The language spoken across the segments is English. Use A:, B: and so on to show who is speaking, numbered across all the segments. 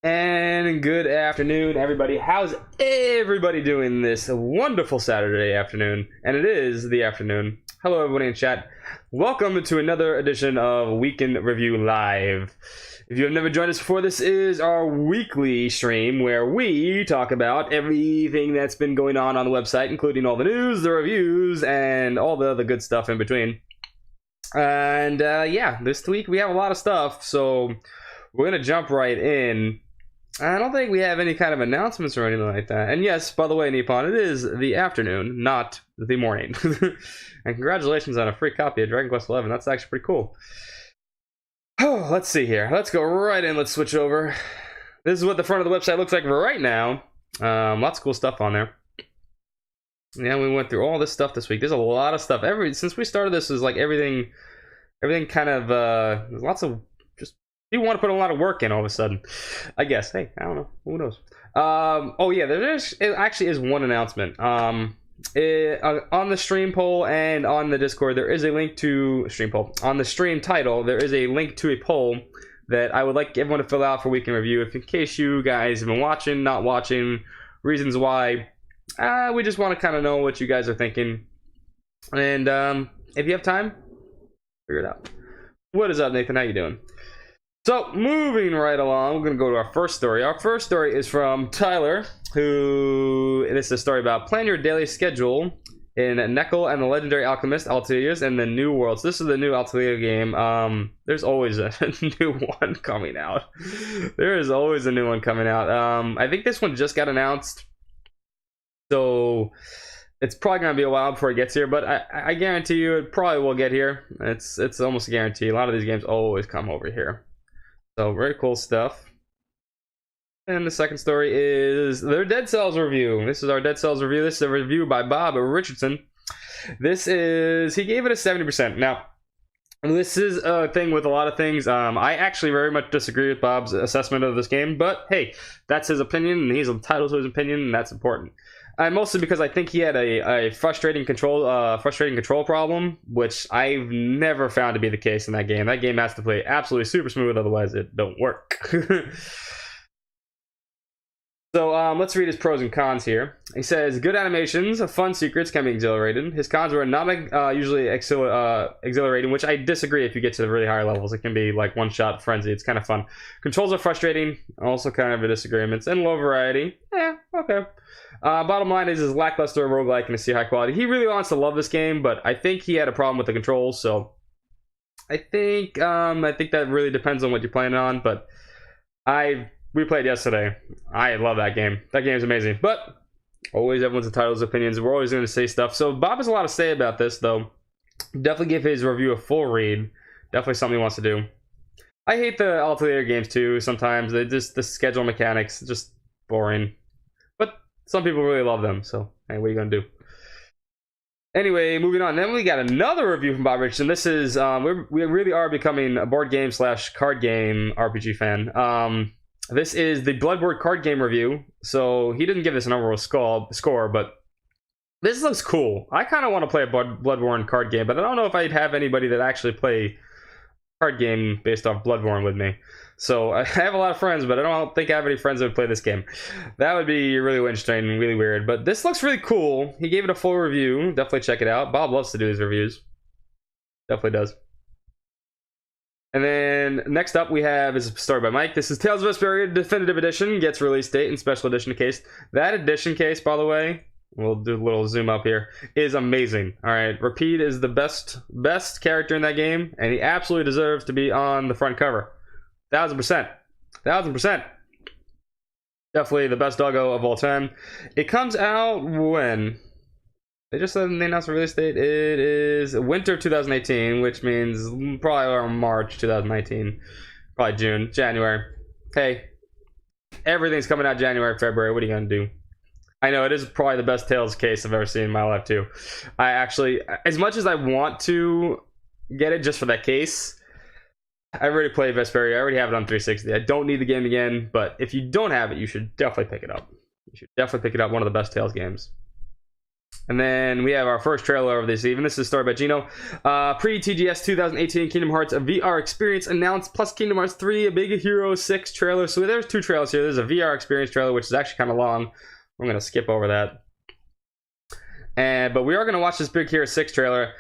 A: And good afternoon, everybody. How's everybody doing this wonderful Saturday afternoon? And it is the afternoon. Hello, everybody in chat. Welcome to another edition of Weekend Review Live. If you have never joined us before, this is our weekly stream where we talk about everything that's been going on the website, including all the news, the reviews, and all the other good stuff in between. And yeah, this week we have a lot of stuff, so we're going to jump right in. I don't think we have any kind of announcements or anything like that. And yes, by the way, Nippon, it is the afternoon, not the morning. And congratulations on a free copy of Dragon Quest XI. That's actually pretty cool. Oh, let's see here. Let's go right in. Let's switch over. This is what the front of the website looks like right now. Lots of cool stuff on there. Yeah, we went through all this stuff this week. There's a lot of stuff. Since we started this, is like everything kind of there's lots of you want to put a lot of work in all of a sudden, I guess. Hey, I don't know. Who knows? Oh yeah, it actually is one announcement. On the stream poll and on the Discord, there is a link to stream poll. On the stream title, there is a link to a poll that I would like everyone to fill out for Weekend Review. If in case you guys have been watching, not watching, reasons why, we just want to kind of know what you guys are thinking. And if you have time, figure it out. What is up, Nathan? How you doing? So, moving right along, we're going to go to our first story. Our first story is from Tyler, this is a story about plan your daily schedule in Neckel and the Legendary Alchemist, Alteliers, and the New Worlds. This is the new Altelier game. There's always a new one coming out. There is always a new one coming out. I think this one just got announced, so it's probably going to be a while before it gets here, but I guarantee you it probably will get here. It's almost a guarantee. A lot of these games always come over here. So, very cool stuff. And the second story is their Dead Cells review. This is our Dead Cells review. This is a review by Bob Richardson. He gave it a 70%. Now, this is a thing with a lot of things. I actually very much disagree with Bob's assessment of this game, but hey, that's his opinion, and he's entitled to his opinion, and that's important. Mostly because I think he had a frustrating control problem, which I've never found to be the case in that game. That game has to play absolutely super smooth, otherwise it don't work. So let's read his pros and cons here. He says, good animations, fun secrets can be exhilarating. His cons were not usually exhilarating, which I disagree. If you get to the really higher levels, it can be like one-shot frenzy. It's kind of fun. Controls are frustrating, also kind of a disagreement. And low variety, okay. Bottom line is lackluster roguelike and see high quality. He really wants to love this game, but I think he had a problem with the controls, so I think that really depends on what you're playing on, but we played yesterday. I love that game. That game is amazing, but always everyone's entitled to his opinions. We're always going to say stuff. So Bob has a lot to say about this, though. Definitely give his review a full read. Definitely something he wants to do. I hate the Altelier games, too, sometimes. The schedule mechanics, just boring. Some people really love them, so hey, what are you gonna do? Anyway, moving on. Then we got another review from Bob Richardson. This is we really are becoming a board game / card game RPG fan. This is the Bloodborne card game review. So he didn't give this an overall score, but this looks cool. I kind of want to play a Bloodborne card game, but I don't know if I'd have anybody that actually play card game based off Bloodborne with me. So I have a lot of friends, but I don't think I have any friends that would play this game. That would be really interesting and really weird. But this looks really cool. He gave it a full review. Definitely check it out. Bob loves to do his reviews. Definitely does. And then next up we have is a story by Mike. This is Tales of Vesperia Definitive Edition. Gets release date and special edition case. That edition case, by the way, we'll do a little zoom up here, is amazing. Alright, Rapide is the best character in that game, and he absolutely deserves to be on the front cover. 1000%. Definitely the best doggo of all time. It comes out when? They just said they announced the release date. It is winter 2018, which means probably around March 2019. Probably June, January. Hey, everything's coming out January, February. What are you going to do? I know, it is probably the best Tales case I've ever seen in my life, too. I actually, as much as I want to get it just for that case, I already played Vesperia. I already have it on 360. I don't need the game again, but if you don't have it, you should definitely pick it up. You should definitely pick it up. One of the best Tales games. And then we have our first trailer of this evening. This is story by Gino. Pre-TGS 2018 Kingdom Hearts a VR experience announced, plus Kingdom Hearts 3, a Big Hero 6 trailer. So there's two trailers here. There's a VR experience trailer, which is actually kind of long. I'm going to skip over that. But we are going to watch this Big Hero 6 trailer.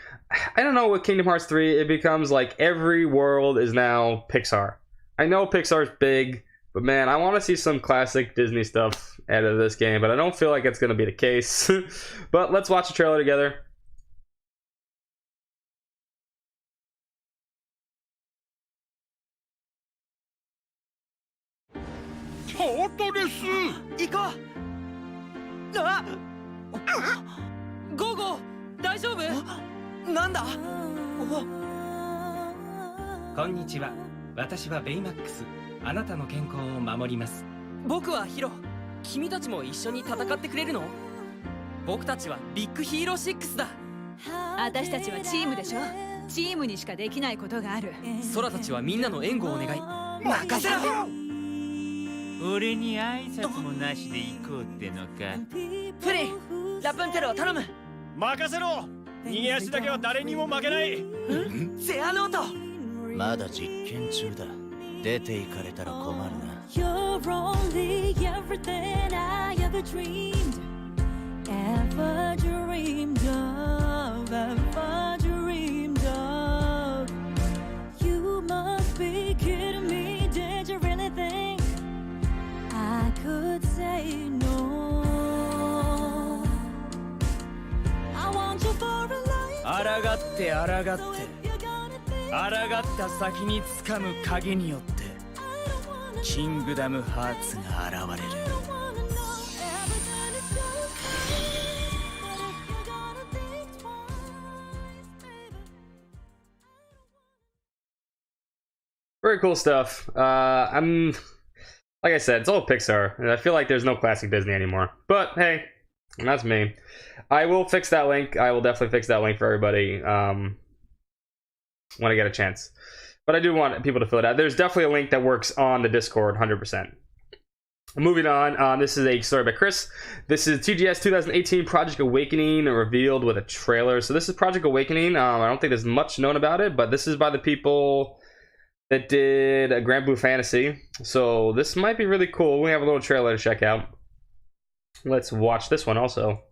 A: I don't know, with Kingdom Hearts 3, it becomes like every world is now Pixar. I know Pixar's big, but man, I want to see some classic Disney stuff out of this game, but I don't feel like it's going to be the case. But let's watch the trailer together.
B: 本当です。
C: 行こう。あ、ゴーゴー、大丈夫？なんだ？
D: こんにちは。私はベイマックス。あなたの健康を守ります。
C: 僕はヒロ。君たちも一緒に戦ってくれるの？僕たちはビッグヒーロー6だ。
E: 私たちはチームでしょ。チームにしかできないことがある。
C: 空たちはみんなの援護をお願い。任せろ。
B: 俺に挨拶もなしで行こうってのか。
C: プリン、ラプンツェルを頼む。
B: 任せろ。逃げ足だけは誰にも負けない。
C: ゼアノート。
F: まだ実験中だ。出て行かれたら困るな。
G: You're only everything I ever dreamed of, ever dreamed of. You must be kidding me. Did you really think I could say no? I want you for a life.
D: 抗って抗って。抗った先に掴む鍵によってキングダムハーツが現れる。
A: Very cool stuff. I'm like I said, it's all Pixar, and I feel like there's no classic Disney anymore. But hey, that's me. I will fix that link. I will definitely fix that link for everybody when I get a chance. But I do want people to fill it out. There's definitely a link that works on the Discord 100%. Moving on, this is a story by Chris. This is TGS 2018 Project Awakening revealed with a trailer. So this is Project Awakening. I don't think there's much known about it, but this is by the people that did Grand Blue Fantasy. So this might be really cool. We have a little trailer to check out. Let's watch this one also.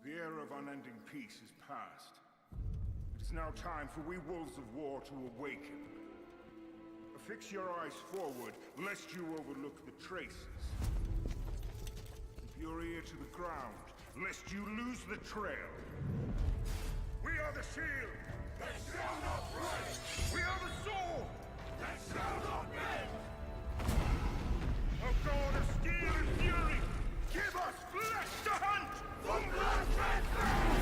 H: The era of unending peace is past. It is now time for we wolves of war to awaken. Fix your eyes forward, lest you overlook the traces. Keep your ear to the ground, lest you lose the trail. We are the shield that shall not break. We are the sword that shall not bend. O God of steel and fury, give us flesh to hunt from blood red land.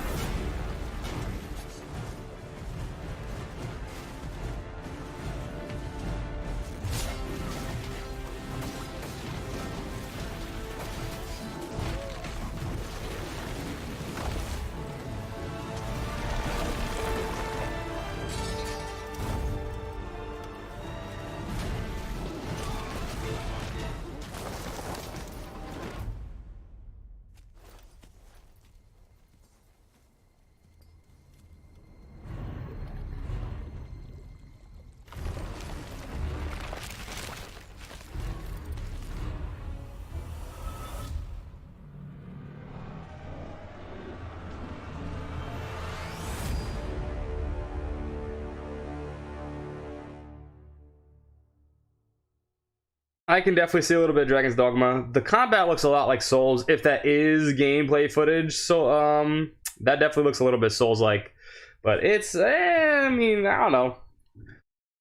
A: I can definitely see a little bit of Dragon's Dogma. The combat looks a lot like Souls, if that is gameplay footage. So, that definitely looks a little bit Souls-like. But it's, I mean, I don't know.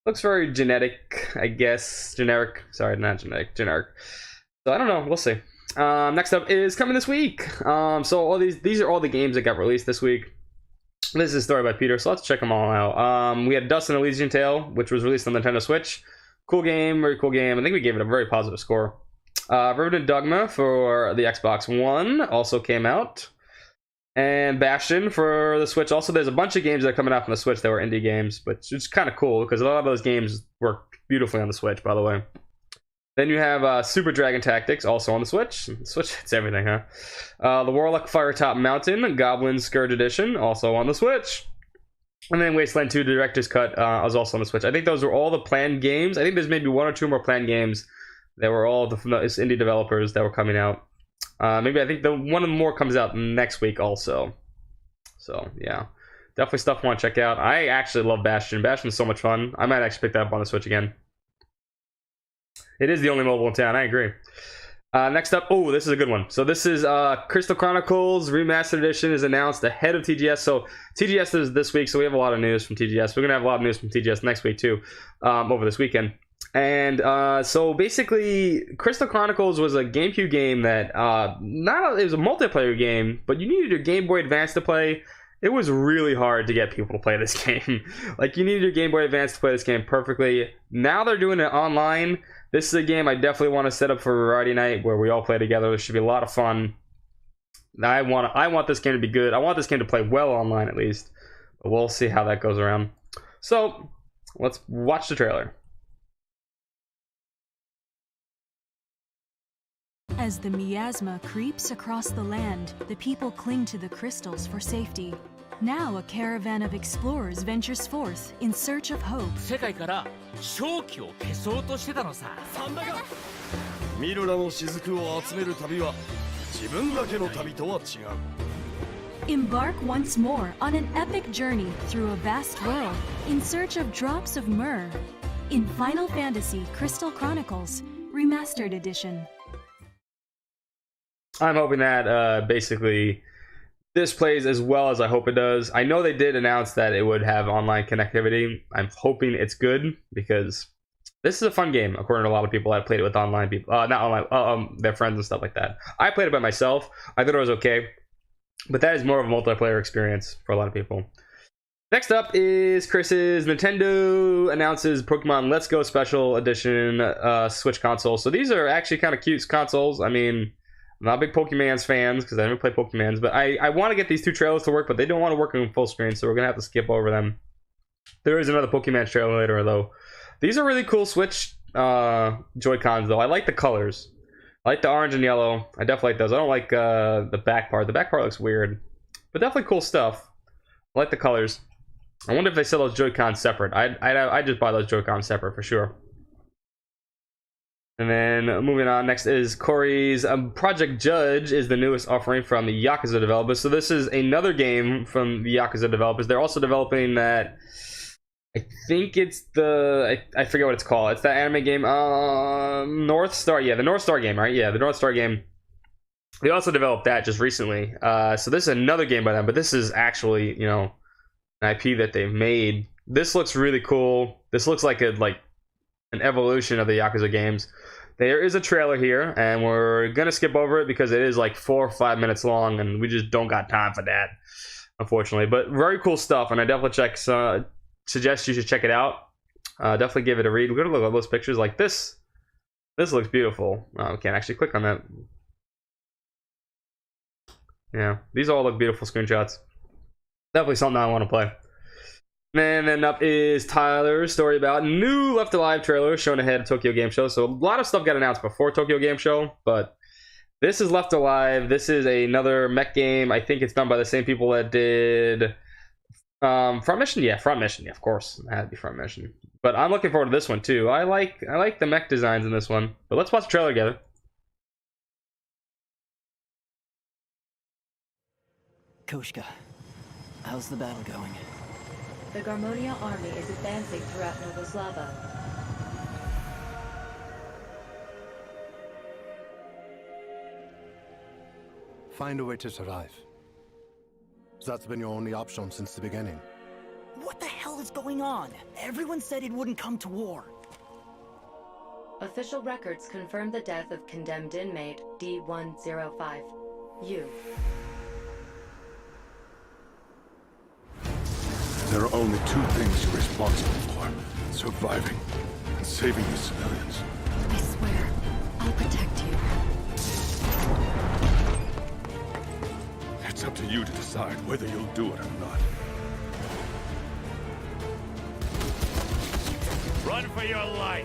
A: Looks very genetic, I guess. Generic. Sorry, not genetic. Generic. So, I don't know. We'll see. Next up is coming this week. So, all these are all the games that got released this week. This is a story by Peter, so let's check them all out. We had Dust and Elysian Tale, which was released on Nintendo Switch. Cool game, very cool game. I think we gave it a very positive score. Remnant Dogma for the Xbox One also came out. And Bastion for the Switch. Also, there's a bunch of games that are coming out from the Switch that were indie games, but it's kind of cool because a lot of those games work beautifully on the Switch, by the way. Then you have Super Dragon Tactics, also on the Switch. Switch hits everything, huh? The Warlock Firetop Mountain, Goblin Scourge Edition, also on the Switch. And then Wasteland 2 Director's Cut was also on the Switch. I think those were all the planned games. I think there's maybe one or two more planned games that were all the indie developers that were coming out. Maybe I think one of them more comes out next week also. So, yeah. Definitely stuff I want to check out. I actually love Bastion. Bastion is so much fun. I might actually pick that up on the Switch again. It is the only mobile in town. I agree. Next up, oh, this is a good one. So this is Crystal Chronicles Remastered Edition is announced ahead of TGS. So TGS is this week, so we have a lot of news from TGS. We're going to have a lot of news from TGS next week too, over this weekend. And so basically, Crystal Chronicles was a GameCube game that it was a multiplayer game, but you needed your Game Boy Advance to play. It was really hard to get people to play this game. Like, you needed your Game Boy Advance to play this game perfectly. Now they're doing it online. This is a game I definitely want to set up for variety night where we all play together. It should be a lot of fun. I want this game to be good. I want this game to play well online at least. But we'll see how that goes around. So, let's watch the trailer.
G: As the miasma creeps across the land, the people cling to the crystals for safety. Now a caravan of explorers ventures forth in search of hope.
C: 世界から正気を消そうとしてたのさ。
I: ミルラの雫を集める旅は自分だけの旅とは違う。
G: Embark once more on an epic journey through a vast world in search of drops of myrrh. In Final Fantasy Crystal Chronicles Remastered Edition.
A: I'm hoping that basically this plays as well as I hope it does. I know they did announce that it would have online connectivity. I'm hoping it's good because this is a fun game, according to a lot of people that played it with online people. Not online, their friends and stuff like that. I played it by myself. I thought it was okay. But that is more of a multiplayer experience for a lot of people. Next up is Chris's Nintendo announces Pokemon Let's Go Special Edition Switch console. So these are actually kind of cute consoles. I mean, I'm not big Pokemans fans because I never played Pokemans, but I want to get these two trailers to work, but they don't want to work in full screen, so we're going to have to skip over them. There is another Pokemon trailer later, though. These are really cool Switch Joy-Cons, though. I like the colors. I like the orange and yellow. I definitely like those. I don't like the back part. The back part looks weird, but definitely cool stuff. I like the colors. I wonder if they sell those Joy-Cons separate. I'd just buy those Joy-Cons separate for sure. And then moving on, next is Corey's Project Judge is the newest offering from the Yakuza developers. So this is another game from the Yakuza developers. They're also developing that, I think it's I forget what it's called. It's that anime game, North Star. Yeah, the North Star game, right? Yeah, the North Star game. They also developed that just recently. So this is another game by them, but this is actually, you know, an IP that they've made. This looks really cool. This looks like an evolution of the Yakuza games. There is a trailer here, and we're gonna skip over it because it is like 4 or 5 minutes long, and we just don't got time for that, unfortunately. But very cool stuff, and I definitely suggest you should check it out. Definitely give it a read. We're gonna look at those pictures. Like this looks beautiful. We can't actually click on that. Yeah, these all look beautiful screenshots. Definitely something I want to play. And then up is Tyler's story about new Left Alive trailer shown ahead of Tokyo Game Show. So a lot of stuff got announced before Tokyo Game Show, but this is Left Alive. This is another mech game. I think it's done by the same people that did Front Mission. Yeah, Front Mission. Yeah, of course, that had to be Front Mission. But I'm looking forward to this one too. I like the mech designs in this one. But let's watch the trailer together.
J: Koshka, how's the battle going?
K: The Garmonia army is advancing throughout Novoslava.
L: Find a way to survive. That's been your only option since the beginning.
J: What the hell is going on? Everyone said it wouldn't come to war.
K: Official records confirm the death of condemned inmate D105. You.
H: There are only two things you're responsible for: surviving and saving the civilians.
G: I swear, I'll protect you.
I: It's up to you to decide whether you'll do it or not.
B: Run for your life!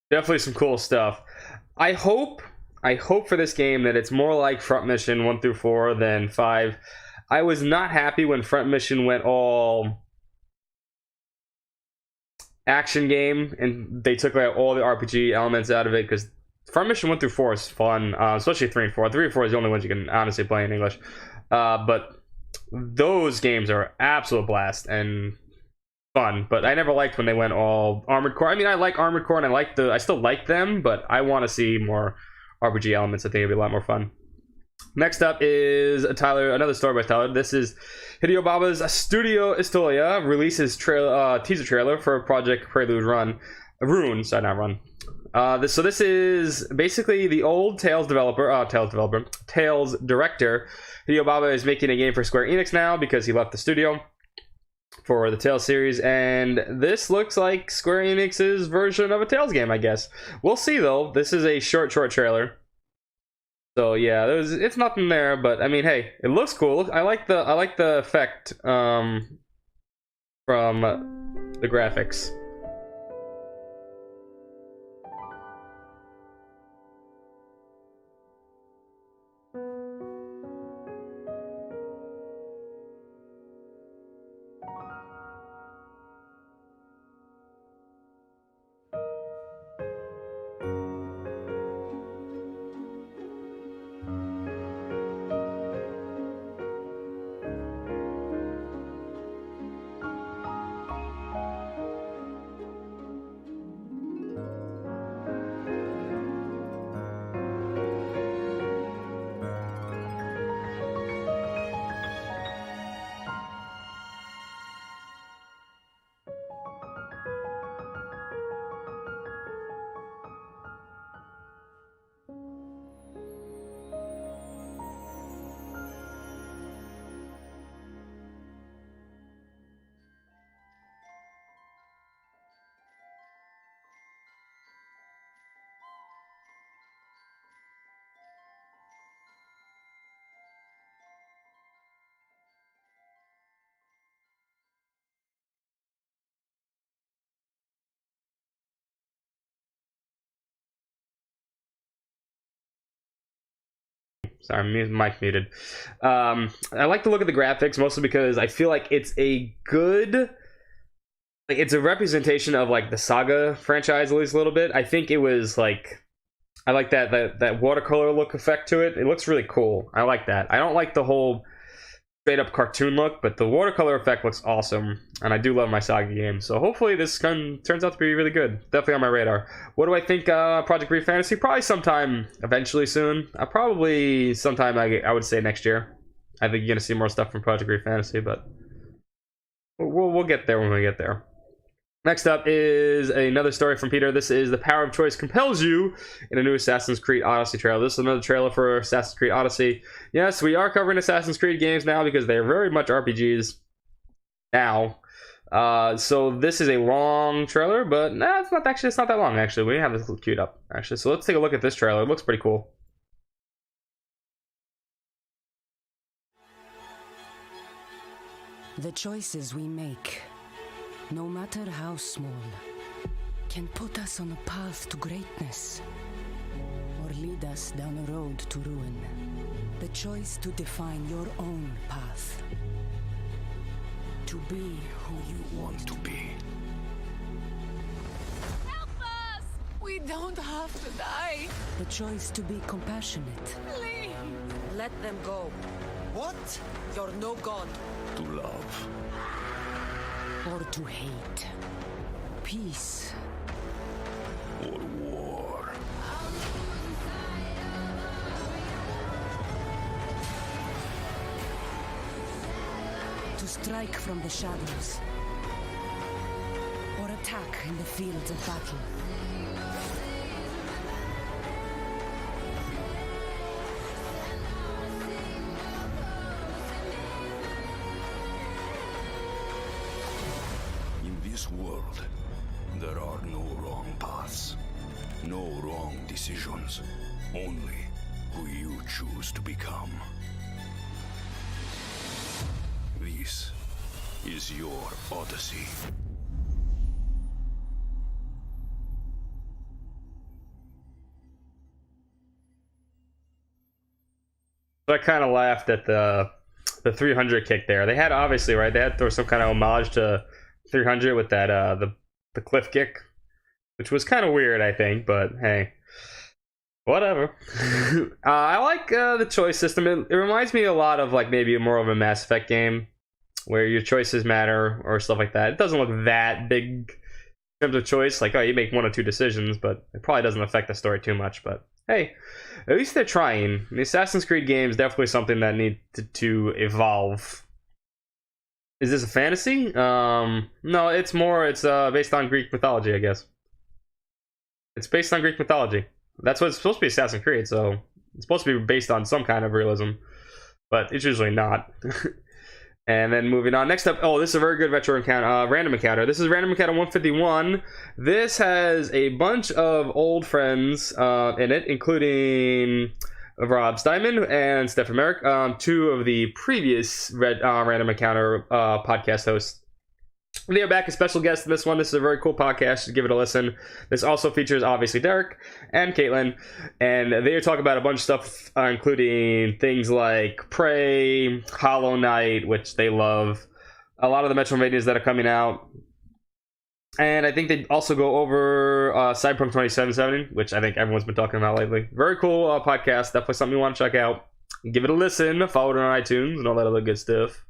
A: Definitely some cool stuff. I hope for this game that it's more like Front Mission 1 through 4 than 5. I was not happy when Front Mission went all action game and they took like all the RPG elements out of it, because Front Mission 1 through 4 is fun, especially 3 and 4. 3 and 4 is the only ones you can honestly play in English. But those games are absolute blast and fun. But I never liked when they went all Armored Core. I mean, I like Armored Core and I still like them, but I want to see more RPG elements. I think it'd be a lot more fun. Next up is another story by Tyler. This is Hideo Baba's Studio Historia releases teaser trailer for Project Prelude Rune. This is basically the old Tales director. Hideo Baba is making a game for Square Enix now because he left the studio for the Tales series, and this looks like Square Enix's version of a Tales game, I guess. We'll see though. This is a short trailer. So yeah, it's nothing there, but I mean, hey, it looks cool. I like the effect from the graphics. Sorry, mic muted. I like the look of the graphics, mostly because I feel like it's a representation of like the Saga franchise, at least a little bit. I think it was like, I like that watercolor look effect to it. It looks really cool. I like that. I don't like the whole straight up cartoon look, but the watercolor effect looks awesome, and I do love my Saga games. So hopefully this gun turns out to be really good. Definitely on my radar. What do I think? Project Brief Fantasy, probably sometime eventually soon. Probably sometime I would say next year. I think you're gonna see more stuff from Project Brief Fantasy, but we'll get there when we get there. Next up is another story from Peter. This is The Power of Choice Compels You in a new Assassin's Creed Odyssey trailer. This is another trailer for Assassin's Creed Odyssey. Yes, we are covering Assassin's Creed games now because they're very much RPGs now. So this is a long trailer, but it's not that long, actually. We have this queued up, actually. So let's take a look at this trailer. It looks pretty cool.
M: The choices we make, no matter how small, can put us on a path to greatness or lead us down a road to ruin. The choice to define your own path, to be who you want to be.
E: Help us! We don't have to die.
M: The choice to be compassionate.
E: Please.
C: Let them go.
J: What?
C: You're no god.
I: To love.
M: Or to hate. Peace.
I: Or war.
M: strike from the shadows, or attack in the fields of battle.
I: In this world, there are no wrong paths, no wrong decisions, only who you choose to become. This is your Odyssey.
A: So I kind of laughed at the 300 kick there. They had, obviously, right, they had to throw some kind of homage to 300 with that the cliff kick, which was kind of weird, I think, but hey, whatever. I like the choice system. It reminds me a lot of like maybe more of a Mass Effect game where your choices matter or stuff like that. It doesn't look that big in terms of choice, like, oh, you make one or two decisions, but it probably doesn't affect the story too much. But hey, at least they're trying. The Assassin's Creed game is definitely something that needs to evolve. Is this a fantasy? No, it's based on Greek mythology, I guess. It's based on Greek mythology. That's what it's supposed to be, Assassin's Creed, so it's supposed to be based on some kind of realism, but it's usually not. And then moving on. Next up, oh, this is a very good retro encounter, random encounter. This is Random Encounter 151. This has a bunch of old friends in it, including Rob Steinman and Stephen Merrick, two of the previous Random Encounter podcast hosts. They are back as special guests in this one. This is a very cool podcast. You give it a listen. This also features, obviously, Derek and Caitlin, and they talk about a bunch of stuff, including things like Prey, Hollow Knight, which they love, a lot of the Metroidvanias that are coming out, and I think they also go over Cyberpunk 2077, which I think everyone's been talking about lately. Very cool podcast. Definitely something you want to check out. Give it a listen. Follow it on iTunes and all that other good stuff.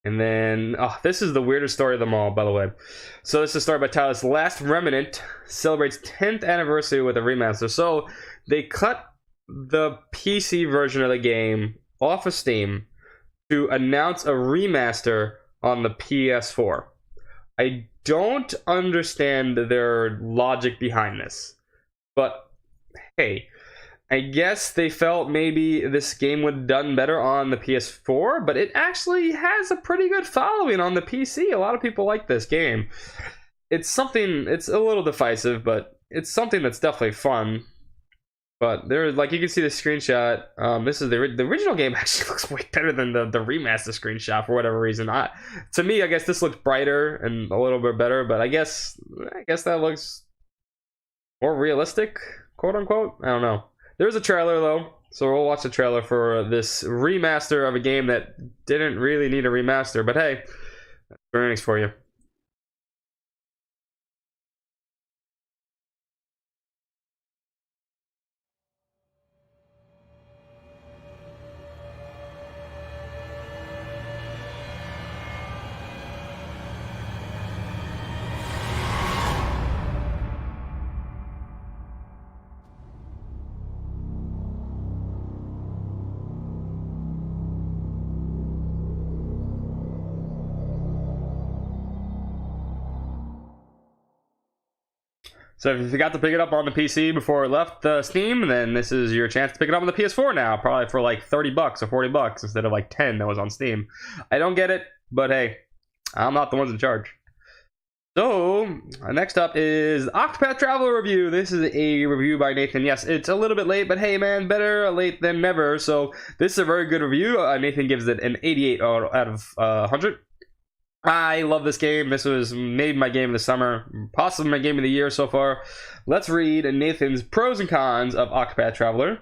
A: And then, this is the weirdest story of them all, by the way. So this is a story by Talos. Last Remnant celebrates 10th anniversary with a remaster. So they cut the PC version of the game off of Steam to announce a remaster on the PS4. I don't understand their logic behind this. But, hey, I guess they felt maybe this game would have done better on the PS4, but it actually has a pretty good following on the PC. A lot of people like this game. It's a little divisive, but it's something that's definitely fun. But there's, like, you can see the screenshot. This is the original game actually looks way better than the remaster screenshot for whatever reason. To me, I guess this looks brighter and a little bit better, but I guess that looks more realistic, quote unquote. I don't know. There's a trailer, though, so we'll watch the trailer for this remaster of a game that didn't really need a remaster. But hey, that's earnings for you. So if you forgot to pick it up on the PC before it left Steam, then this is your chance to pick it up on the PS4 now, probably for like $30 or $40 instead of like 10 that was on Steam. I don't get it, but hey, I'm not the ones in charge. So next up is Octopath Traveler review. This is a review by Nathan. Yes, it's a little bit late, but hey man, better late than never. So this is a very good review. Nathan gives it an 88 out of 100. I love this game. This was maybe my game of the summer, possibly my game of the year so far. Let's read Nathan's pros and cons of Octopath Traveler.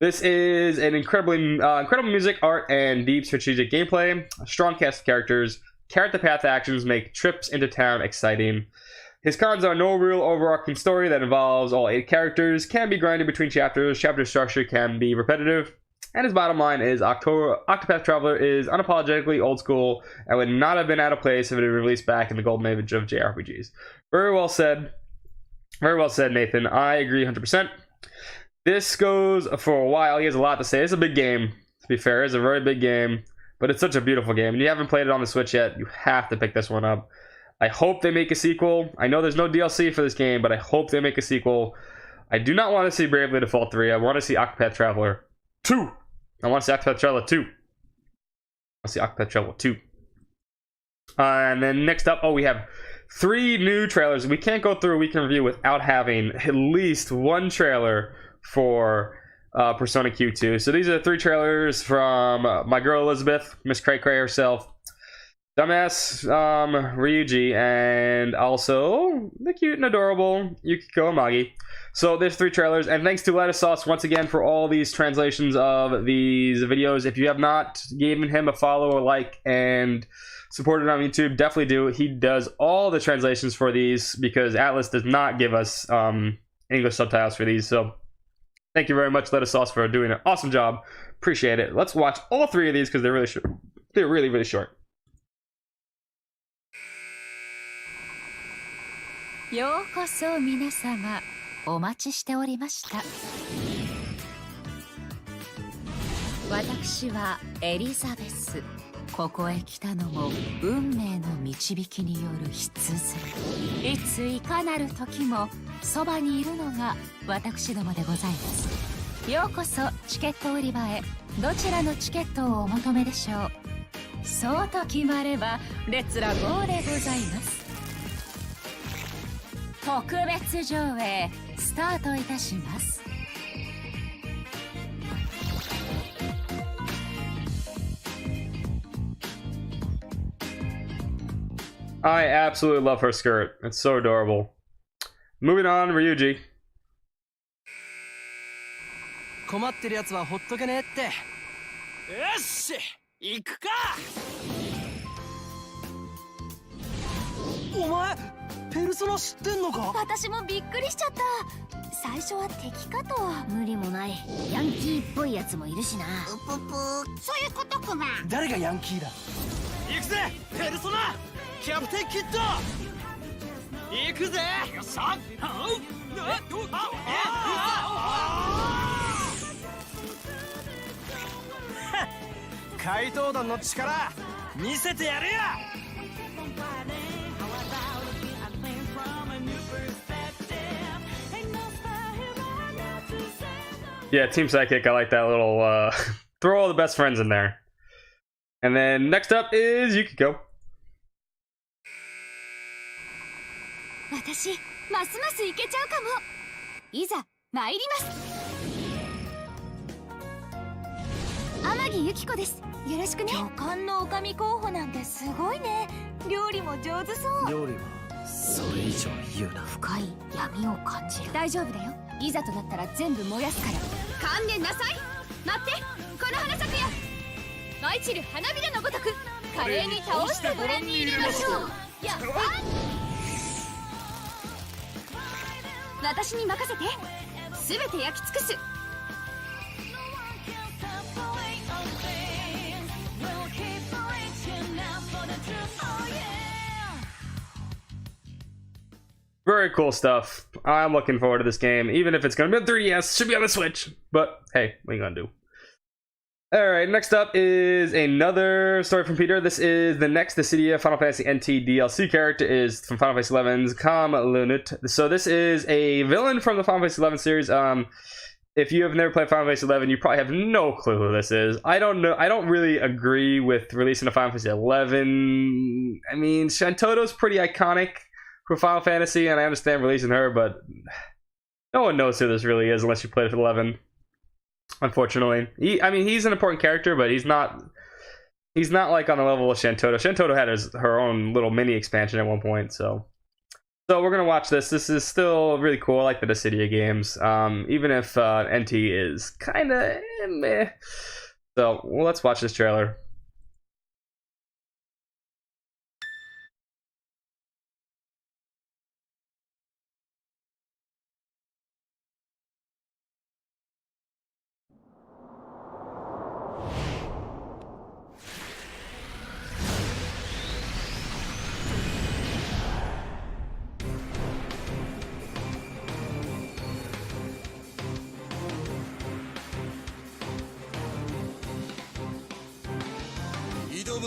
A: This is an incredible music, art, and deep strategic gameplay. A strong cast of characters. Character path actions make trips into town exciting. His cons are no real overarching story that involves all 8 characters, can be grinded between chapters, chapter structure can be repetitive. And his bottom line is Octopath Traveler is unapologetically old school and would not have been out of place if it had been released back in the golden age of JRPGs. Very well said. Very well said, Nathan. I agree 100%. This goes for a while. He has a lot to say. It's a big game, to be fair. It's a very big game. but it's such a beautiful game. And you haven't played it on the Switch yet, you have to pick this one up. I hope they make a sequel. I know there's no DLC for this game, but I hope they make a sequel. I do not want to see Bravely Default 3. I want to see Octopath Traveler 2. I want to see Octopath Traveler 2. I want to see Octopath Traveler 2. And then next up, we have 3 new trailers. We can't go through a weekend review without having at least one trailer for Persona Q2. So these are 3 trailers from my girl Elizabeth, Miss Cray Cray herself, Dumbass Ryuji, and also the cute and adorable Yukiko Amagi. So there's 3 trailers, and thanks to Lettuce Sauce once again for all these translations of these videos. If you have not given him a follow, a like, and supported on YouTube, definitely do. He does all the translations for these because Atlas does not give us English subtitles for these. So thank you very much, Lettuce Sauce, for doing an awesome job. Appreciate it. Let's watch all 3 of these because they're really short. They're really, really short.
N: ようこそ皆様、お待ちしておりました。私はエリザベス。ここへ来たのも運命の導きによる必然。いついかなる時もそばにいるのが私どもでございます。ようこそチケット売り場へ。どちらのチケットをお求めでしょう。そうと決まればレッツラゴーでございます。特別上映スタートいたします。
A: I absolutely love her skirt. It's so adorable. Moving on, Ryuji.
J: 困ってるやつはほっとけねえって。よし、行くか。お前ペルソナ知ってんのか。
O: 私もびっくりしちゃった。最初は敵かと。無理もない。ヤンキーっぽいやつもいるしな。うぷぷ。そういうことかな。
J: 誰がヤンキーだ。行くぜペルソナ。キャプテンキッド。行くぜ。よっしゃ。怪盗団の力見せてやるよ。
A: Yeah, Team Sidekick, I like that little, throw all the best friends in there. And then next up is Yukiko.
O: 私、ますますいけちゃうかも。いざ、参ります。天城ゆき子です。よろしくね。旅館の女将候補なんてすごいね。料理も上手そう。
J: 料理はそれ以上言うな。
O: 深い闇を感じる。大丈夫だよ。いざとなったら全部燃やすから。観念なさい。待って、この花咲くよ。舞い散る花びらのごとく華麗に倒してご覧に入れましょう。やっ私に任せて。すべて焼き尽くす。
A: Very cool stuff. I'm looking forward to this game, even if it's going to be on 3DS, should be on the Switch. But hey, what are you going to do? Alright, next up is another story from Peter. This is the next Dissidia Final Fantasy NT DLC character is from Final Fantasy XI's Kam Lunut. So this is a villain from the Final Fantasy XI series. If you have never played Final Fantasy XI, you probably have no clue who this is. I don't know. I don't really agree with releasing a Final Fantasy XI. I mean, Shantoto's pretty iconic for Final Fantasy, and I understand releasing her, but no one knows who this really is unless you played it for 11. Unfortunately, he's an important character, but he's not like on the level of Shantoto. Shantoto had her own little mini expansion at one point, so we're gonna watch this. This is still really cool. I like the Dissidia games, even if NT is kind of meh. So let's watch this trailer.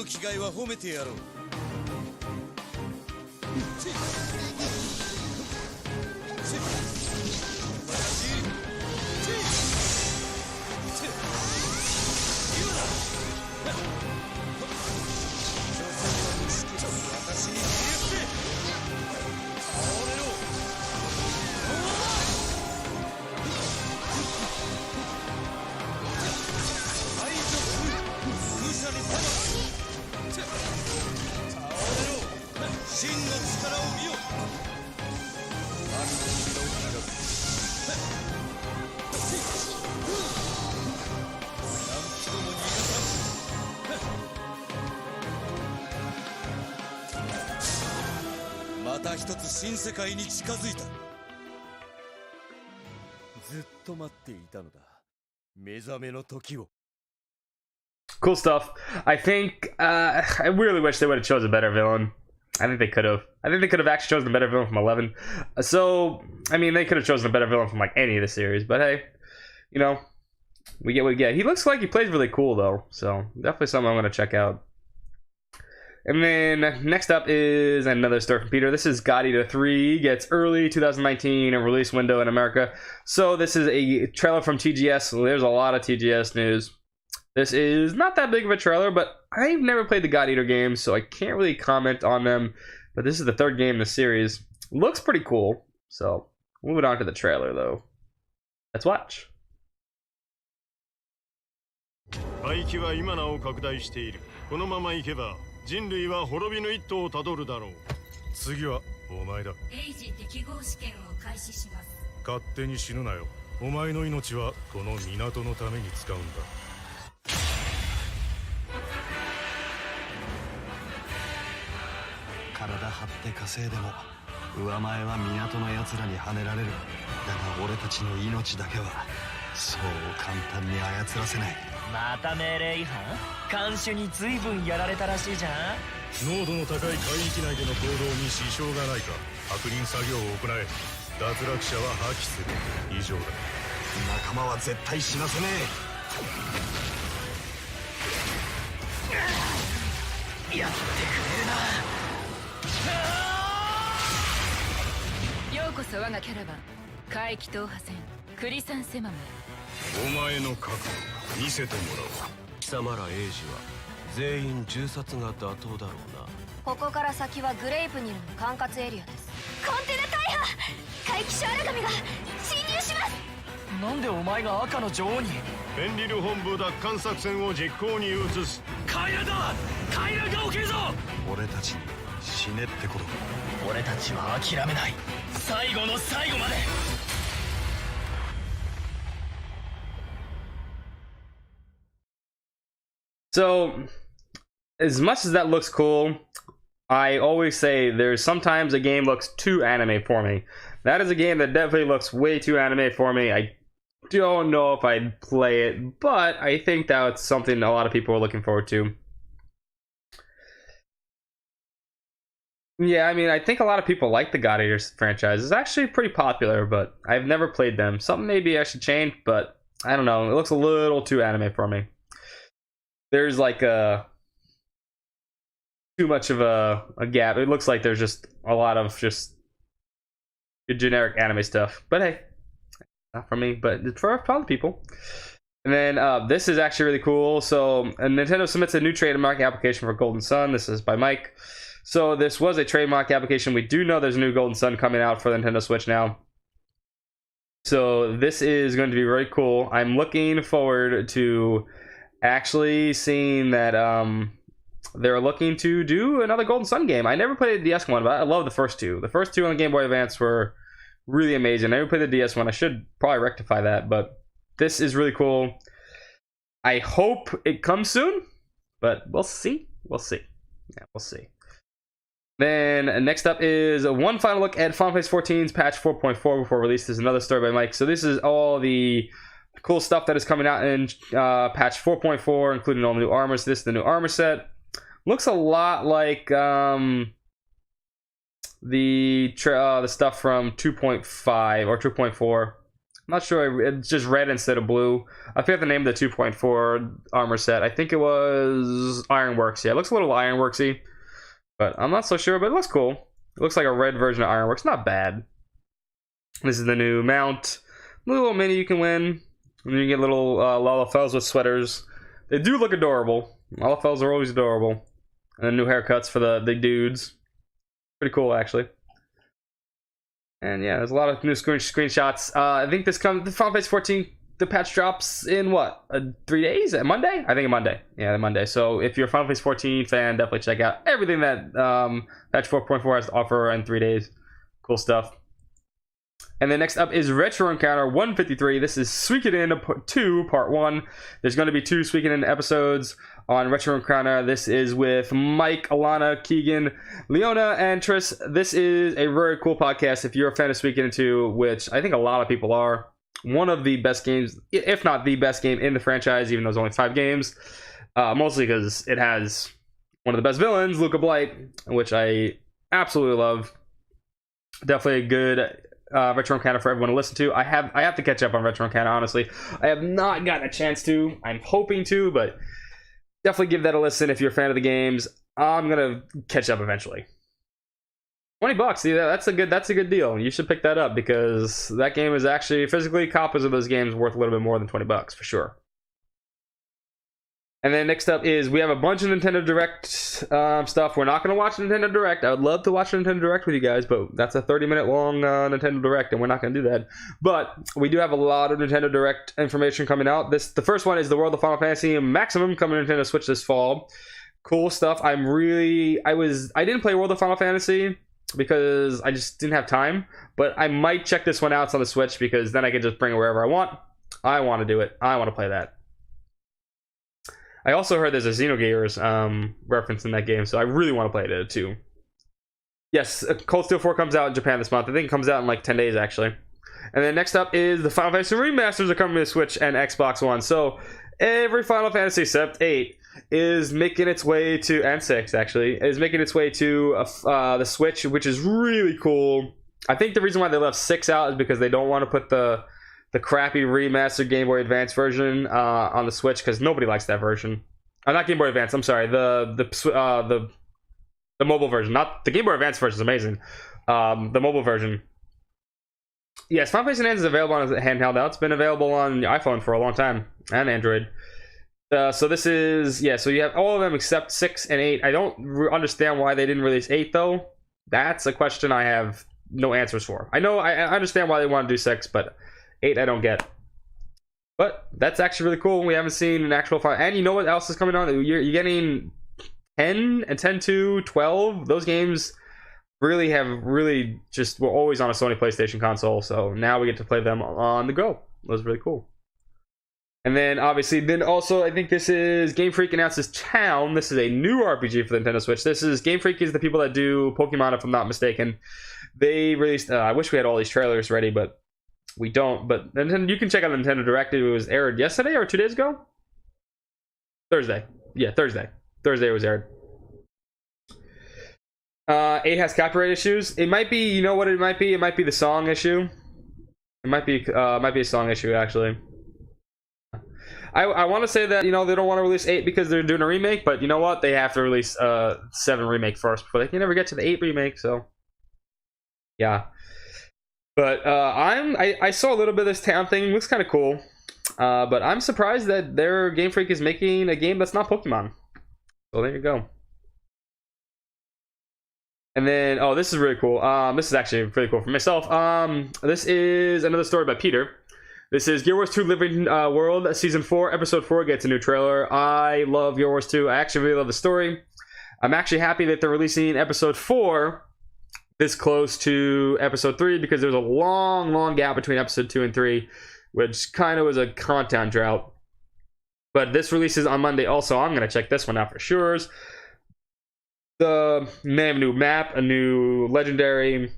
J: 気概は褒めてやろう。真の力を見よ。また一つ新世界に近づいた。ずっと待っていたのだ。目覚めの時を。
A: Cool stuff. I think I really wish they would have chosen a better villain. I think they could have. I think they could have actually chosen a better villain from 11. So, I mean, they could have chosen a better villain from like any of the series. But hey, you know, we get what we get. He looks like he plays really cool though. So definitely something I'm going to check out. And then next up is another story from Peter. This is God Eater 3. Gets early 2019 and release window in America. So this is a trailer from TGS. There's a lot of TGS news. This is not that big of a trailer, but I've never played the God Eater games, so I can't really comment on them. But this is the third game in the series. Looks pretty cool. So, moving on to the trailer, though. Let's watch.
P: 大気は今なお拡大している。このままいけば人類は滅びぬ一途をたどるだろう。次はお前だ。
Q: エイジ適合試験を開始します。
P: 勝手に死ぬなよ。お前の命はこの港のために使うんだ。
R: 体張って稼いでも上前は港の奴らにはねられる。だが俺たちの命だけはそう簡単に操らせない。
J: また命令違反？看守に随分やられたらしいじゃん。
P: 濃度の高い海域内での行動に支障がないか確認作業を行え。脱落者は破棄する。以上だ。
R: 仲間は絶対死なせね
J: え。やってくれるな。
Q: ようこそ我がキャラバン海域踏破線クリサンセマム。
P: お前の覚悟見せてもらおう。
S: 貴様らエイジは全員銃殺が妥当だろうな。
O: ここから先はグレイプニルの管轄エリアです。コンテナ大破。怪奇シャアラガミが侵入します。
J: なんでお前が赤の女王に？
P: ペンリル本部奪還作戦を実行に移す。
J: カイラだ。カイラが起きるぞ。
R: 俺たちに死ねってことか。
J: 俺たちは諦めない。最後の最後まで。
A: So, as much as that looks cool, I always say there's sometimes a game looks too anime for me. That is a game that definitely looks way too anime for me. I don't know if I'd play it, but I think that's something a lot of people are looking forward to. Yeah, I mean, I think a lot of people like the God Eater franchise. It's actually pretty popular, but I've never played them. Something maybe I should change, but I don't know. It looks a little too anime for me. There's like too much of a gap. It looks like there's just a lot of just generic anime stuff. But hey, not for me, but it's for other people. And then this is actually really cool. So Nintendo submits a new trademark application for Golden Sun. This is by Mike. So this was a trademark application. We do know there's a new Golden Sun coming out for the Nintendo Switch now. So this is going to be very cool. I'm looking forward to actually seeing that they're looking to do another Golden Sun game. I never played the DS one, but I love the first two. The first two on the Game Boy Advance were really amazing. I never played the DS one. I should probably rectify that, but this is really cool. I hope it comes soon, but we'll see. We'll see. Yeah, we'll see. Then next up is one final look at Final Fantasy XIV's patch 4.4 before release. There's another story by Mike. So this is all the cool stuff that is coming out in patch 4.4, including all the new armor. So this is the new armor set. Looks a lot like the stuff from 2.5 or 2.4. not sure. It's just red instead of blue. I forget the name of the 2.4 armor set. I think it was Ironworks. Yeah, it looks a little Ironworksy, but I'm not so sure. But it looks cool. It looks like a red version of Ironworks. Not bad. This is the new mount. A little mini you can win. And then you get little Lalafels with sweaters. They do look adorable. Lalafels are always adorable. And then new haircuts for the dudes. Pretty cool, actually. And yeah, there's a lot of new screenshots. I think this comes, the Final Fantasy 14, the patch drops in what? 3 days? Monday? I think Monday. Yeah, Monday. So if you're a Final Fantasy 14 fan, definitely check out everything that patch 4.4 has to offer in 3 days. Cool stuff. And then next up is Retro Encounter 153. This is Suikoden 2 Part 1. There's going to be 2 Suikoden episodes on Retro Encounter. This is with Mike, Alana, Keegan, Leona, and Tris. This is a very cool podcast if you're a fan of Suikoden 2, which I think a lot of people are. One of the best games, if not the best game in the franchise, even though it's only 5 games. Mostly because it has one of the best villains, Luca Blight, which I absolutely love. Definitely a good Retro Encounter for everyone to listen to. I have to catch up on Retro Encounter, honestly. I have not gotten a chance to. I'm hoping to, but definitely give that a listen if you're a fan of the games. I'm gonna catch up eventually. $20, see, that's a good deal. You should pick that up because that game is actually physically, copies of those games worth a little bit more than $20 for sure. And then next up is we have a bunch of Nintendo Direct stuff. We're not going to watch Nintendo Direct. I would love to watch Nintendo Direct with you guys, but that's a 30-minute long Nintendo Direct, and we're not going to do that. But we do have a lot of Nintendo Direct information coming out. The first one is the World of Final Fantasy Maximum coming to Nintendo Switch this fall. Cool stuff. I didn't play World of Final Fantasy because I just didn't have time, but I might check this one out on the Switch because then I can just bring it wherever I want. I want to do it. I want to play that. I also heard there's a Xenogears reference in that game, so I really want to play it too. Yes, Cold Steel 4 comes out in Japan this month. I think it comes out in like 10 days, actually. And then next up is the Final Fantasy Remasters are coming to Switch and Xbox One. So every Final Fantasy except 8 is making its way to, and 6 actually, is making its way to the Switch, which is really cool. I think the reason why they left 6 out is because they don't want to put the crappy remastered Game Boy Advance version on the Switch because nobody likes that version. Not Game Boy Advance. I'm sorry. The mobile version. Not the Game Boy Advance version is amazing. The mobile version. Yes, Final Fantasy Advance is available on a handheld now. It's been available on iPhone for a long time and Android. So this is so you have all of them except 6 and 8. I don't understand why they didn't release 8 though. That's a question I have no answers for. I understand why they want to do 6, but 8 I don't get. But that's actually really cool. We haven't seen an actual file. And you know what else is coming on? You're getting 10 and 10-2, 12. Those games really just were always on a Sony PlayStation console. So now we get to play them on the go. That was really cool. And then obviously, I think this is Game Freak announces Town. This is a new RPG for the Nintendo Switch. This is Game Freak is the people that do Pokemon, if I'm not mistaken. They released. I wish we had all these trailers ready, but we don't. But you can check out the Nintendo Direct. It was aired yesterday or 2 days ago. Thursday. Yeah, Thursday. Thursday it was aired. 8 has copyright issues. It might be. You know what it might be? It might be the song issue. It might be a song issue actually. I want to say that, they don't want to release 8 because they're doing a remake, but you know what? They have to release 7 remake first before they can never get to the 8 remake, so yeah. But I saw a little bit of this Town thing. It looks kind of cool. But I'm surprised that their Game Freak is making a game that's not Pokemon. So there you go. And then, this is really cool. This is actually pretty cool for myself. This is another story by Peter. This is Gear Wars 2 Living World, Season 4, Episode 4 gets a new trailer. I love Gear Wars 2. I actually really love the story. I'm actually happy that they're releasing Episode 4 this close to Episode 3 because there's a long gap between Episode 2 and 3, which kind of was a content drought. But this releases on Monday also. I'm going to check this one out for sure. They have a new map, a new legendary.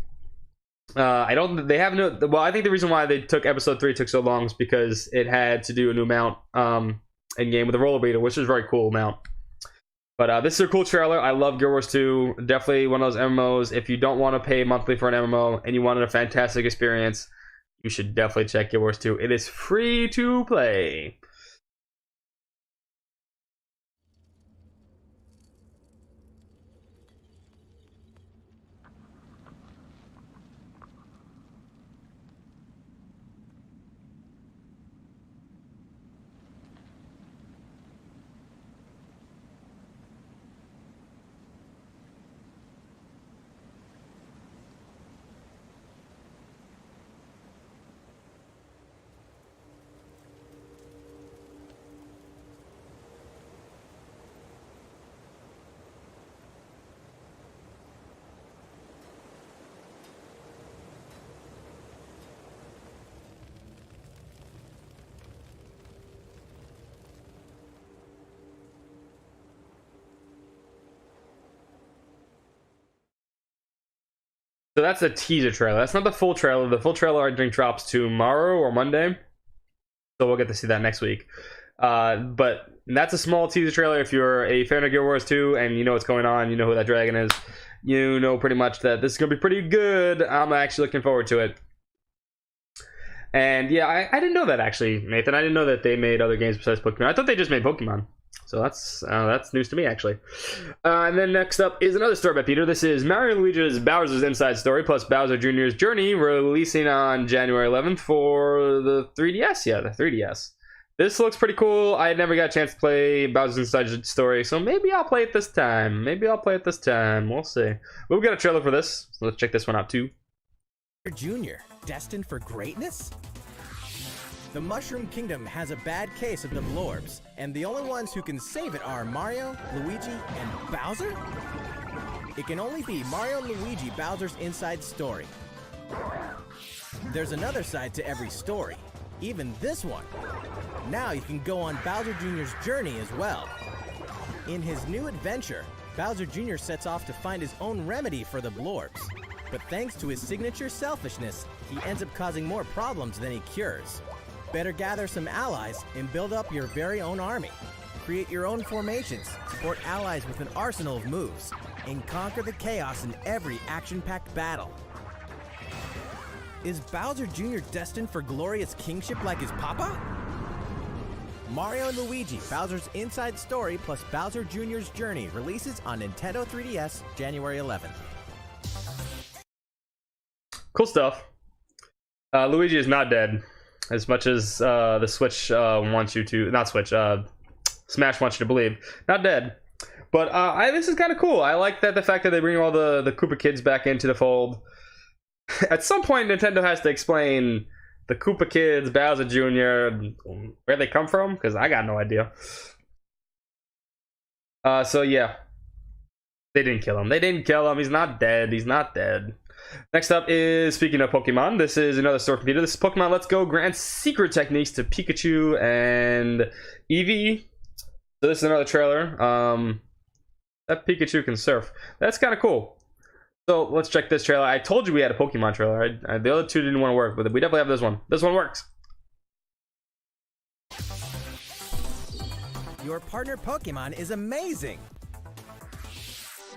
A: I think the reason why they took Episode 3 took so long is because it had to do a new mount in game with a roller beater, which is a very cool mount. But this is a cool trailer. I love Gear Wars 2. Definitely one of those MMOs. If you don't want to pay monthly for an MMO and you wanted a fantastic experience, you should definitely check Guild Wars 2. It is free to play. So that's a teaser trailer. That's not the full trailer. The full trailer I think drops tomorrow or Monday. So we'll get to see that next week. But that's a small teaser trailer. If you're a fan of Guild Wars 2 and you know what's going on, you know who that dragon is, you know pretty much that this is going to be pretty good. I'm actually looking forward to it. And yeah, I didn't know that actually, Nathan. I didn't know that they made other games besides Pokemon. I thought they just made Pokemon. So that's news to me, actually. And then next up is another story by Peter. This is Mario and Luigi's Bowser's Inside Story plus Bowser Jr.'s Journey, releasing on January 11th for the 3DS. Yeah, the 3DS. This looks pretty cool. I never got a chance to play Bowser's Inside Story, so maybe I'll play it this time. We'll see. But we got a trailer for this, so let's check this one out too.
J: Junior, destined for greatness? The Mushroom Kingdom has a bad case of the Blorbs, and the only ones who can save it are Mario, Luigi, and Bowser? It can only be Mario and Luigi Bowser's Inside Story. There's another side to every story, even this one. Now you can go on Bowser Jr.'s journey as well. In his new adventure, Bowser Jr. sets off to find his own remedy for the Blorbs. But thanks to his signature selfishness, he ends up causing more problems than he cures. Better gather some allies and build up your very own army. Create your own formations, support allies with an arsenal of moves, and conquer the chaos in every action-packed battle. Is Bowser Jr. destined for glorious kingship like his papa? Mario and Luigi, Bowser's Inside Story plus Bowser Jr.'s Journey releases on Nintendo 3DS January 11th.
A: Cool stuff. Luigi is not dead. As much as the Switch wants you to, not Switch, Smash wants you to believe, not dead. But this is kind of cool. I like that the fact that they bring all the Koopa kids back into the fold. At some point, Nintendo has to explain the Koopa kids, Bowser Jr., where they come from, because I got no idea. So yeah, they didn't kill him. He's not dead. Next up is, speaking of Pokemon, this is another story from Peter. This is Pokemon Let's Go grants secret techniques to Pikachu and Eevee. So this is another trailer. That Pikachu can surf. That's kind of cool. So let's check this trailer. I told you we had a Pokemon trailer. The other two didn't want to work, but we definitely have this one. This one works.
J: Your partner Pokemon is amazing!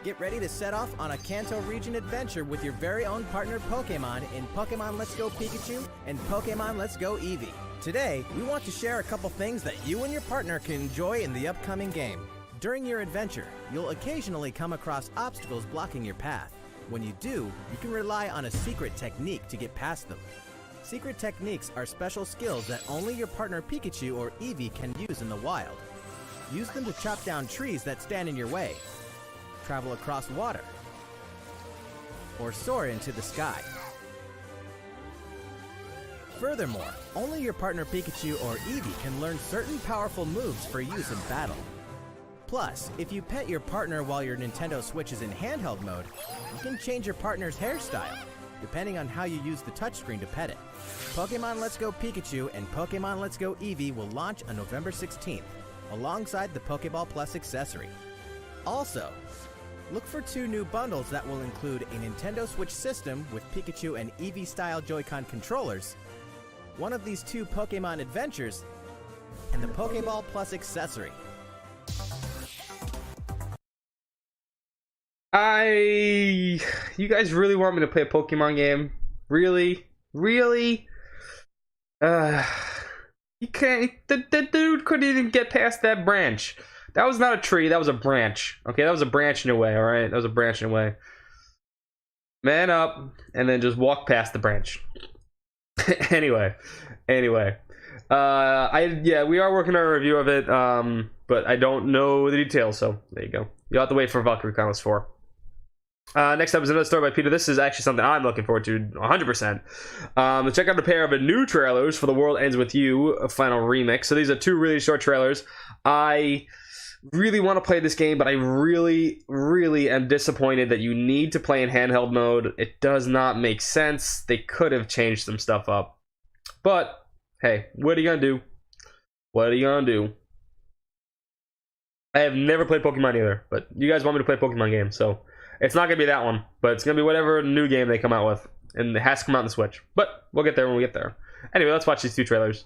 J: Get ready to set off on a Kanto region adventure with your very own partner Pokemon in Pokemon Let's Go Pikachu and Pokemon Let's Go Eevee. Today, we want to share a couple things that you and your partner can enjoy in the upcoming game. During your adventure, you'll occasionally come across obstacles blocking your path. When you do, you can rely on a secret technique to get past them. Secret techniques are special skills that only your partner Pikachu or Eevee can use in the wild. Use them to chop down trees that stand in your way, travel across water, or soar into the sky. Furthermore, only your partner Pikachu or Eevee can learn certain powerful moves for use in battle. Plus, if you pet your partner while your Nintendo Switch is in handheld mode, you can change your partner's hairstyle, depending on how you use the touchscreen to pet it. Pokemon Let's Go Pikachu and Pokemon Let's Go Eevee will launch on November 16th, alongside the Pokeball Plus accessory. Also, look for 2 new bundles that will include a Nintendo Switch system with Pikachu and Eevee-style Joy-Con controllers, one of these 2 Pokemon adventures, and the Pokeball Plus accessory.
A: You guys really want me to play a Pokemon game? Really? He can't. The dude couldn't even get past that branch. That was not a tree. That was a branch. Okay, that was a branch in your way. All right, that was a branch in your way. Man up, and then just walk past the branch. anyway, we are working on a review of it. But I don't know the details. So there you go. You'll have to wait for Valkyrie Chronicles 4. Next up is another story by Peter. This is actually something I'm looking forward to 100%. Check out a pair of new trailers for The World Ends With You, a final remix. So these are two really short trailers. I really want to play this game, but I really, really am disappointed that you need to play in handheld mode. It does not make sense. They could have changed some stuff up. But, hey, what are you going to do? What are you going to do? I have never played Pokemon either, but you guys want me to play a Pokemon game, so... It's not going to be that one, but it's going to be whatever new game they come out with. And it has to come out on the Switch. But we'll get there when we get there. Anyway, let's watch these two trailers.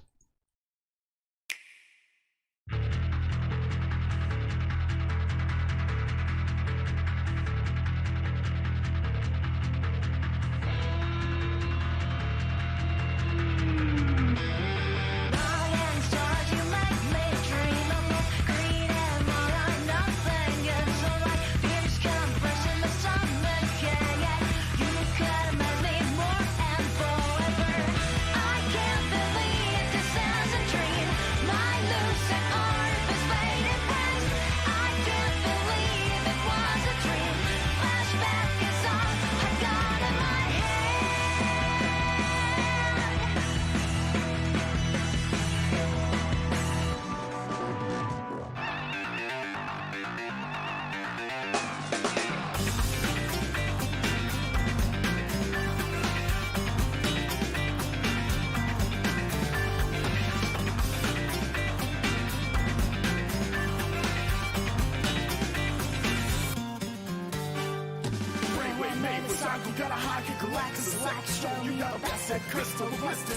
T: got a high kick, galactic, black, show you got a best at crystal, blister,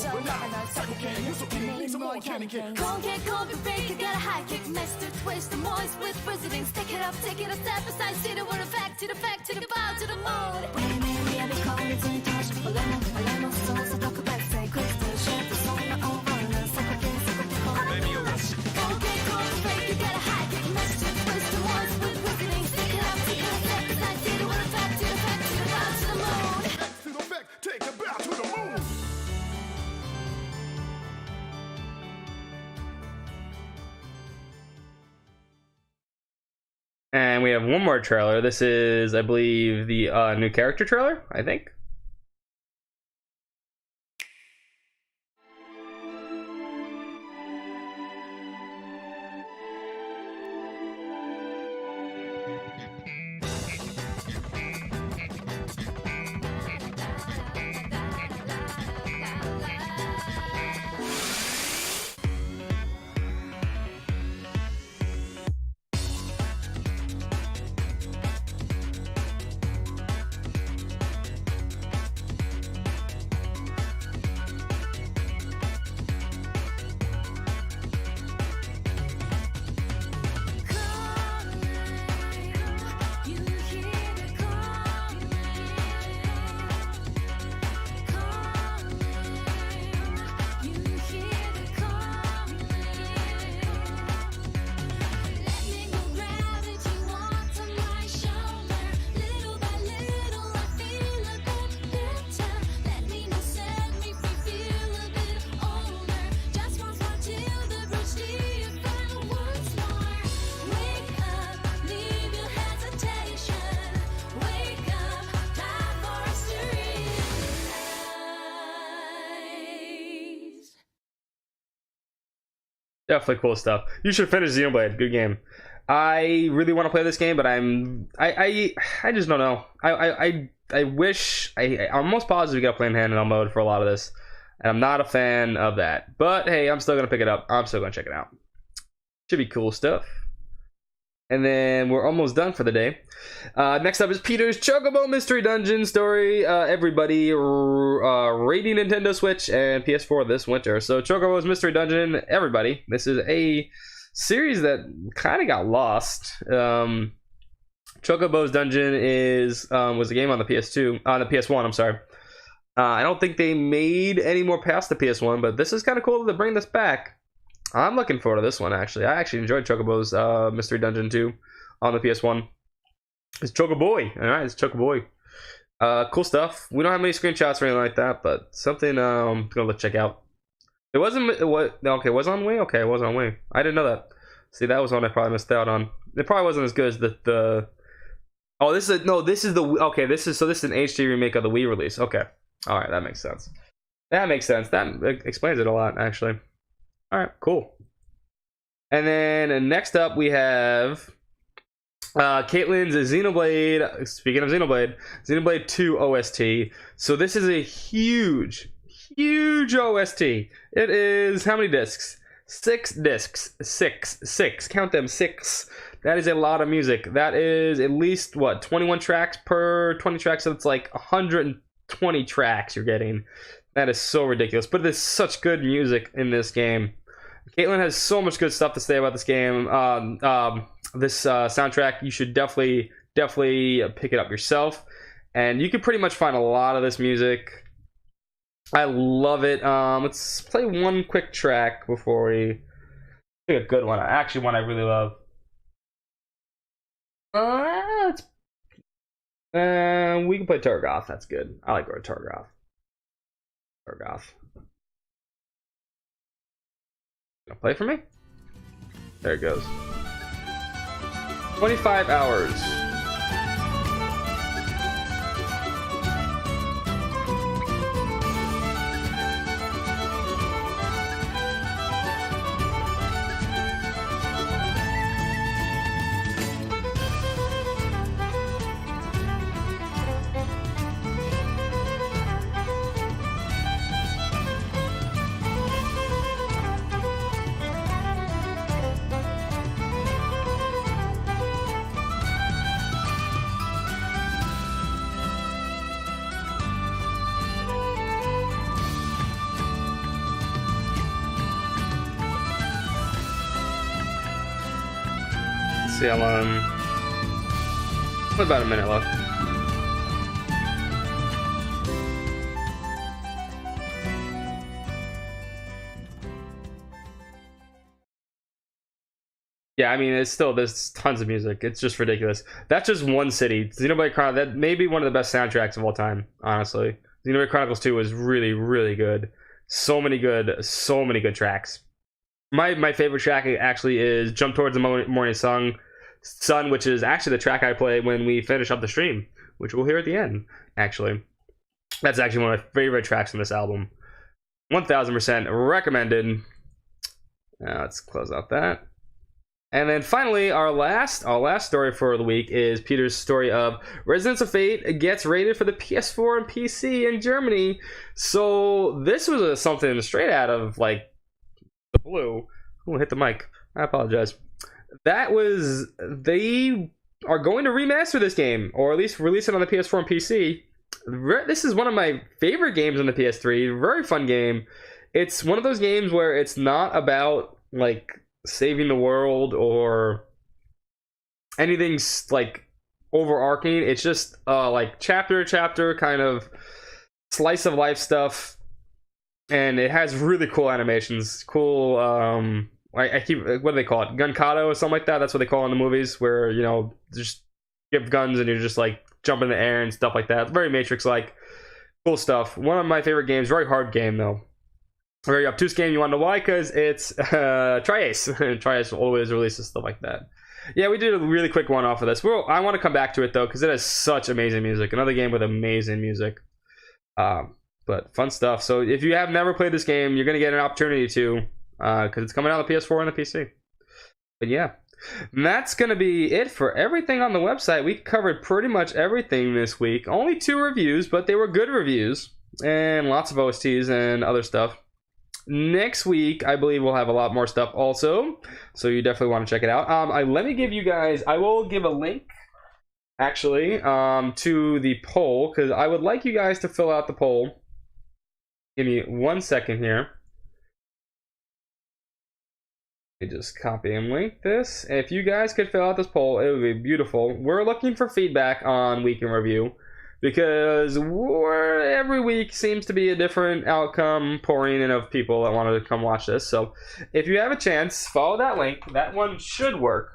T: over now, cycle can, use a king, need some more candy cane.
O: Cold kick, cold break, you got a high kick, master, twist, the moist with visiting, stick it up, take it a step aside, see the word effect, to the fact, to the bow, to the moon. When we have a cold, it's in touch, a lemon, sauce, a duck, a best, say, crystal, share the song, over, and a sucker can, sucker can, cold. Baby, you're rush. Cold kick, cold break, you got a high kick, master, twist, the moist with visiting, stick it up, take it a step aside, see the word effect, to the fact, to the bow, to the moon.
H: To the back, take a bow to the moon.
A: And we have one more trailer. This is, I believe, the new character trailer, I think. Definitely cool stuff. You should finish Xenoblade. Good game. I really want to play this game, but I just don't know. I wish I'm almost positive you got to play in handheld mode for a lot of this, and I'm not a fan of that. But hey, I'm still gonna pick it up. I'm still gonna check it out. Should be cool stuff. And then we're almost done for the day. Next up is Peter's Chocobo Mystery Dungeon story. Everybody rating Nintendo Switch and PS4 this winter. So Chocobo's Mystery Dungeon, everybody. This is a series that kind of got lost. Chocobo's Dungeon was a game on the PS1. I'm sorry. I don't think they made any more past the PS1, but this is kind of cool to bring this back. I'm looking forward to this one, actually. I actually enjoyed Chocobo's Mystery Dungeon 2 on the PS1. It's Chocoboy. Alright, it's Chocoboy. Cool stuff. We don't have many screenshots or anything like that, but something I'm gonna check out. It wasn't what okay, it was on Wii? Okay, it was on Wii. I didn't know that. See, that was one I probably missed out on. It probably wasn't as good as the oh, this is the okay, this is an HD remake of the Wii release. Okay. Alright, that makes sense. That makes sense. That explains it a lot, actually. Alright, cool. And then next up we have Caitlin's Xenoblade. Speaking of Xenoblade 2 OST. So this is a huge OST. It is how many discs? 6 discs. Six. Count them, 6. That is a lot of music. That is at least what, 21 tracks per 20 tracks. So it's like 120 tracks you're getting. That is so ridiculous. But there's such good music in this game. Caitlin has so much good stuff to say about this game. This soundtrack, you should definitely pick it up yourself, and you can pretty much find a lot of this music. I love it. Let's play one quick track before we pick a good one. Actually, one I really love. We can play Targoth. That's good. I like Targoth. Gonna play for me? There it goes. 25 hours. See how long. About a minute left. Yeah, I mean, it's still, there's tons of music. It's just ridiculous. That's just one city. Xenoblade Chronicles, that may be one of the best soundtracks of all time, honestly. Xenoblade Chronicles 2 was really, really good. So many good tracks. My favorite track actually is Jump Towards the Morning Sun, which is actually the track I play when we finish up the stream, which we'll hear at the end, actually. That's actually one of my favorite tracks on this album. 1000% recommended. Let's close out that. And then finally, our last story for the week is Peter's story of Resonance of Fate gets rated for the PS4 and PC in Germany. So this was something straight out of like the blue. Oh, hit the mic. I apologize. That was, they are going to remaster this game, or at least release it on the PS4 and PC. This is one of my favorite games on the PS3. Very fun game. It's one of those games where it's not about like saving the world or anything like overarching. It's just like chapter to chapter kind of slice of life stuff, and it has really cool animations. Cool. I keep, what do they call it? Gunkado or something like that. That's what they call it in the movies, where, you know, just give guns and you're just like jump in the air and stuff like that. Very Matrix-like. Cool stuff. One of my favorite games. Very hard game though. Very obtuse game. You want to know why? Because it's Tri-Ace. Tri-Ace always releases stuff like that. Yeah, we did a really quick one off of this. Well, I want to come back to it though, because it has such amazing music. Another game with amazing music. But fun stuff. So if you have never played this game, you're going to get an opportunity to, because it's coming out on the PS4 and the PC. But yeah, that's going to be it for everything on the website. We covered pretty much everything this week. Only 2 reviews, but they were good reviews. And lots of OSTs and other stuff. Next week, I believe we'll have a lot more stuff also. So you definitely want to check it out. Let me give you guys, I will give a link, actually, to the poll. Because I would like you guys to fill out the poll. Give me 1 second here. Let me just copy and link this. If you guys could fill out this poll, it would be beautiful. We're looking for feedback on Week in Review. because every week seems to be a different outcome pouring in of people that want to come watch this. So if you have a chance, follow that link. That one should work.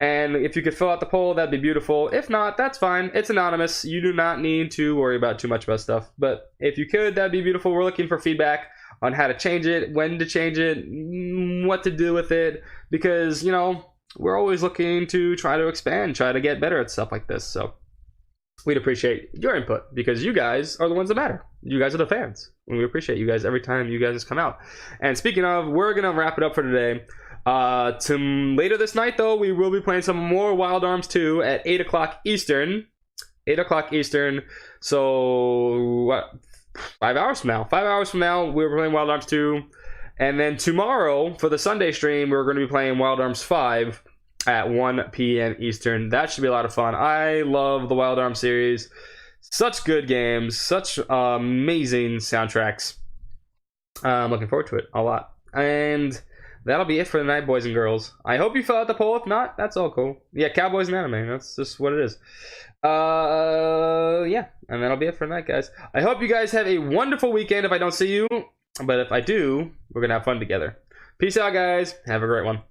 A: And if you could fill out the poll, that'd be beautiful. If not, that's fine. It's anonymous. You do not need to worry about too much about stuff. But if you could, that'd be beautiful. We're looking for feedback on how to change it, when to change it, what to do with it. Because, you know, we're always looking to try to expand, try to get better at stuff like this. So we'd appreciate your input because you guys are the ones that matter. You guys are the fans. And we appreciate you guys every time you guys come out. And speaking of, we're going to wrap it up for today. Later this night, though, we will be playing some more Wild Arms 2 at 8 o'clock Eastern. 8 o'clock Eastern. So, what? 5 hours from now. 5 hours from now, we're playing Wild Arms 2. And then tomorrow, for the Sunday stream, we're going to be playing Wild Arms 5 at 1 p.m. Eastern. That should be a lot of fun. I love the Wild Arms series. Such good games. Such amazing soundtracks. I'm looking forward to it a lot. And that'll be it for the night, boys and girls. I hope you fill out the poll. If not, that's all cool. Yeah, Cowboys and Anime. That's just what it is. Yeah. And that'll be it for the night, guys. I hope you guys have a wonderful weekend if I don't see you. But if I do, we're going to have fun together. Peace out, guys. Have a great one.